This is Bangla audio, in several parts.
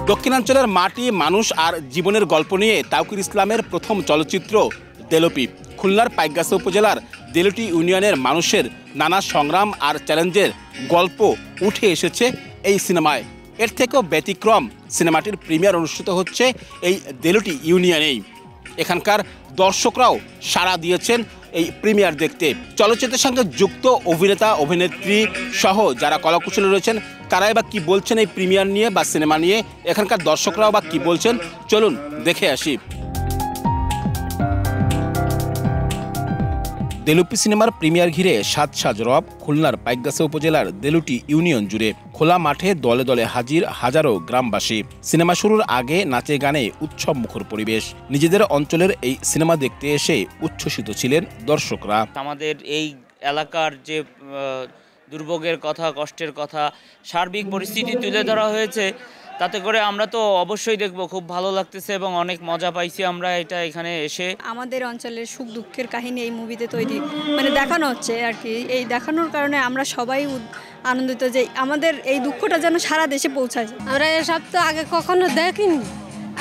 দক্ষিণাঞ্চলের মাটি, মানুষ আর জীবনের গল্প নিয়ে তাওকির ইসলামের প্রথম চলচ্চিত্র দেলোপি। খুলনার পাইকগাছা উপজেলার দেলোটি ইউনিয়নের মানুষের নানা সংগ্রাম আর চ্যালেঞ্জের গল্প উঠে এসেছে এই সিনেমায়। এর থেকেও ব্যতিক্রম, সিনেমাটির প্রিমিয়ার অনুষ্ঠিত হচ্ছে এই দেলোটি ইউনিয়নেই। এখানকার দর্শকরাও সাড়া দিয়েছেন এই প্রিমিয়ার দেখতে। চলচ্চিত্রের সঙ্গে যুক্ত অভিনেতা, অভিনেত্রী সহ যারা কলাকুশলী রয়েছেন তারাই বা কী বলছেন এই প্রিমিয়ার নিয়ে বা সিনেমা নিয়ে, এখানকার দর্শকরাও বা কী বলছেন, চলুন দেখে আসি। দেলোপি সিনেমার প্রিমিয়ার ঘিরে সাজ রব খুলনার পাইকগাছা উপজেলার দেলোটি ইউনিয়ন জুড়ে। খোলা মাঠে দলে দলে হাজির হাজারো গ্রামবাসী। সিনেমা শুরুর আগে নাচে গানে উৎসব মুখর পরিবেশ। নিজেদের অঞ্চলের এই সিনেমা দেখতে এসে উচ্ছ্বসিত ছিলেন দর্শকরা। আমাদের এই এলাকার যে দুর্ভোগের কথা, কষ্টের কথা, সার্বিক পরিস্থিতি তুলে ধরা হয়েছে, তাতে করে আমরা তো অবশ্যই দেখব। খুব ভালো লাগতেছে এবং অনেক মজা পাইছি আমরা এটা এখানে এসে। আমাদের অঞ্চলের সুখ দুঃখের কাহিনী এই মুভিতে তৈরি দেখানো হচ্ছে আর কি। এই দেখানোর কারণে আমরা সবাই আনন্দিত যে আমাদের এই দুঃখটা যেন সারা দেশে পৌঁছায়। আমরা এসব তো আগে কখনো দেখিনি,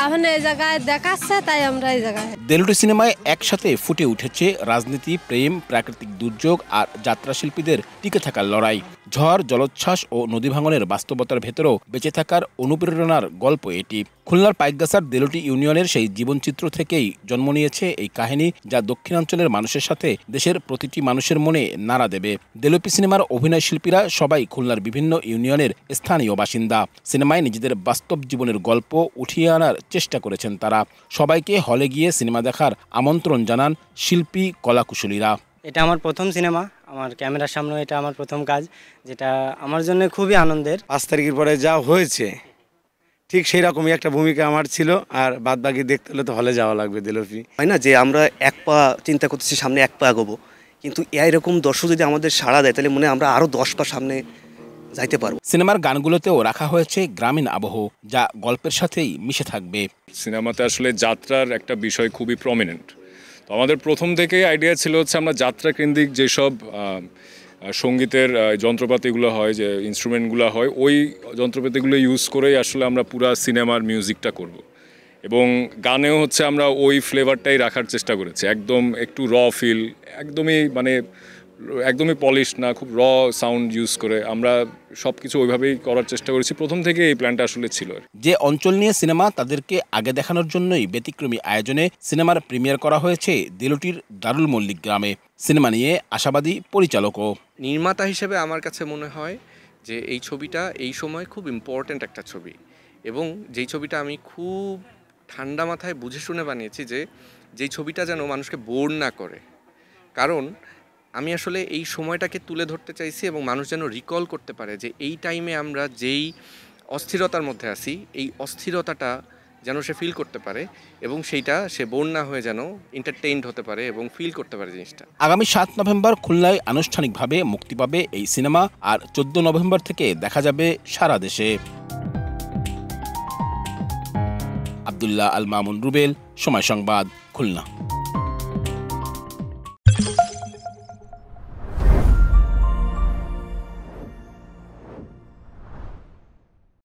এখন এই জায়গায় দেখাচ্ছে, তাই আমরা এই জায়গায়। দেলোটি সিনেমায় একসাথে ফুটে উঠেছে রাজনীতি, প্রেম, প্রাকৃতিক দুর্যোগ আর যাত্রা শিল্পীদের টিকে থাকার লড়াই। ঝড়, জলোচ্ছ্বাস ও নদী ভাঙনের বাস্তবতার ভেতরেও বেঁচে থাকার অনুপ্রেরণার গল্প এটি। খুলনার পাইকগাছার দেলোটি ইউনিয়নের সেই জীবনচিত্র থেকেই জন্ম নিয়েছে এই কাহিনী, যা দক্ষিণাঞ্চলের মানুষের সাথে দেশের প্রতিটি মানুষের মনে নাড়া দেবে। দেলোপি সিনেমার অভিনয় শিল্পীরা সবাই খুলনার বিভিন্ন ইউনিয়নের স্থানীয় বাসিন্দা। সিনেমায় নিজেদের বাস্তব জীবনের গল্প উঠিয়ে আনার চেষ্টা করেছেন তারা। সবাইকে হলে গিয়ে সিনেমা দেখার আমন্ত্রণ জানান শিল্পী, কলাকুশলীরা। এটা আমার প্রথম সিনেমা, আমার ক্যামেরার সামনে এটা আমার প্রথম কাজ, যেটা আমার জন্য খুবই আনন্দের। 5 তারিখের পরে যা হয়েছে ঠিক সেই রকমই একটা ভূমিকা আমার ছিল, আর বাদ বাকি দেখতে হলে তো হলে যাওয়া লাগবে। দেলোপি হয় না যে আমরা এক পা চিন্তা করতেছি, সামনে এক পা এগোবো, কিন্তু এরকম দর্শক যদি আমাদের সাড়া দেয় তাহলে মনে হয় আমরা আরও 10 পা সামনে যাইতে পারবো। সিনেমার গানগুলোতেও রাখা হয়েছে গ্রামীণ আবহ, যা গল্পের সাথেই মিশে থাকবে। সিনেমাতে আসলে যাত্রার একটা বিষয় খুবই প্রমিনেন্ট। তো আমাদের প্রথম থেকেই আইডিয়া ছিল হচ্ছে আমরা যাত্রা কেন্দ্রিক যেসব সঙ্গীতের যন্ত্রপাতিগুলো হয়, যে ইনস্ট্রুমেন্টগুলো হয়, ওই যন্ত্রপাতিগুলো ইউজ করেই আসলে আমরা পুরা সিনেমার মিউজিকটা করব। এবং গানেও হচ্ছে আমরা ওই ফ্লেভারটাই রাখার চেষ্টা করেছি, একদম একটু র ফিল, একদমই পলিশ না, খুব র সাউন্ড ইউজ করে আমরা সব কিছু ওইভাবেই করার চেষ্টা করেছি। প্রথম থেকে এই প্ল্যানটা আসলে ছিল। যে অঞ্চল নিয়ে সিনেমা, তাদেরকে আগে দেখানোর জন্যই ব্যতিক্রমী আয়োজনে সিনেমার প্রিমিয়ার করা হয়েছে দেলোটির দারুল মল্লিক গ্রামে। সিনেমা নিয়ে আশাবাদী পরিচালকও। নির্মাতা হিসেবে আমার কাছে মনে হয় যে এই ছবিটা এই সময় খুব ইম্পর্ট্যান্ট একটা ছবি, এবং যেই ছবিটা আমি খুব ঠান্ডা মাথায় বুঝে শুনে বানিয়েছি, যেই ছবিটা যেন মানুষকে বোর না করে। কারণ আমি আসলে এই সময়টাকে তুলে ধরতে চাইছি এবং মানুষ যেন রিকল করতে পারে যে এই টাইমে আমরা যেই অস্থিরতার মধ্যে আছি, এই অস্থিরতাটা যেন সে ফিল করতে পারে এবং সেইটা সে বোর না হয়ে যেন এন্টারটেইনড হতে পারে এবং ফিল করতে পারে জিনিসটা। আগামী 7 নভেম্বর খুলনায় আনুষ্ঠানিকভাবে মুক্তি পাবে এই সিনেমা, আর 14 নভেম্বর থেকে দেখা যাবে সারা দেশে। আব্দুল্লাহ আল মামুন রুবেল, সময় সংবাদ, খুলনা।